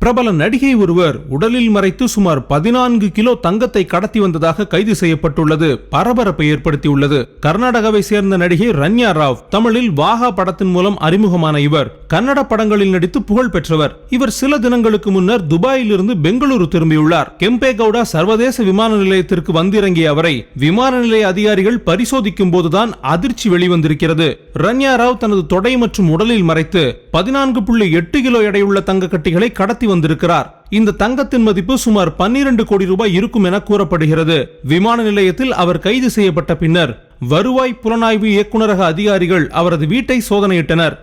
பிரபல நடிகை ஒருவர் உடலில் மறைத்து சுமார் 14 கிலோ தங்கத்தை கடத்தி வந்ததாக கைது செய்யப்பட்டுள்ளது பரபரப்பை ஏற்படுத்தியுள்ளது. கர்நாடகாவை சேர்ந்த நடிகை ரன்யா ராவ். தமிழில் வாகா படத்தின் மூலம் அறிமுகமான இவர் கன்னட படங்களில் நடித்து புகழ் பெற்றவர். இவர் சில தினங்களுக்கு முன்னர் துபாயில் இருந்து பெங்களூரு திரும்பியுள்ளார். கெம்பேகவுடா சர்வதேச விமான நிலையத்திற்கு வந்திறங்கிய அவரை விமான நிலைய அதிகாரிகள் பரிசோதிக்கும் போதுதான் அதிர்ச்சி வெளிவந்திருக்கிறது. ரன்யா ராவ் தனது தொடை மற்றும் உடலில் மறைத்து 14.8 கிலோ எடையுள்ள தங்க கட்டிகளை கடத்தி வந்திருக்கிறார். இந்த தங்கத்தின் மதிப்பு சுமார் 12 கோடி ரூபாய் இருக்கும் என கூறப்படுகிறது. விமான நிலையத்தில் அவர் கைது செய்யப்பட்ட பின்னர் வருவாய் புலனாய்வு இயக்குநரக அதிகாரிகள் அவரது வீட்டை சோதனையிட்டனர்.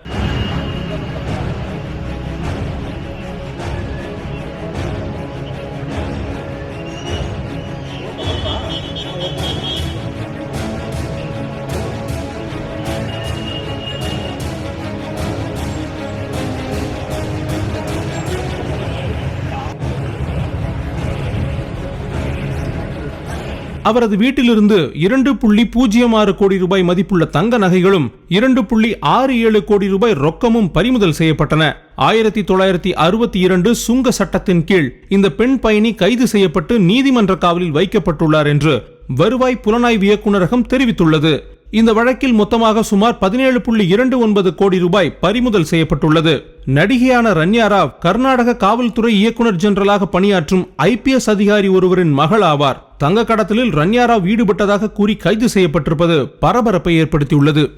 அவரது வீட்டிலிருந்து 2.06 கோடி ரூபாய் மதிப்புள்ள தங்க நகைகளும் 2.67 கோடி ரூபாய் ரொக்கமும் பறிமுதல் செய்யப்பட்டன. 1962 சுங்க சட்டத்தின் கீழ் இந்த பெண் பயணி கைது செய்யப்பட்டு நீதிமன்ற காவலில் வைக்கப்பட்டுள்ளார் என்று வருவாய் புலனாய்வு இயக்குநரகம் தெரிவித்துள்ளது. இந்த வழக்கில் மொத்தமாக சுமார் 17.29 கோடி ரூபாய் பறிமுதல் செய்யப்பட்டுள்ளது. நடிகையான ரன்யா ராவ் கர்நாடக காவல்துறை இயக்குனர் ஜெனரலாக பணியாற்றும் IPS அதிகாரி ஒருவரின் மகள் ஆவார். தங்க கடத்தலில் ரன்யா ராவ் ஈடுபட்டதாக கூறி கைது செய்யப்பட்டிருப்பது பரபரப்பை ஏற்படுத்தியுள்ளது.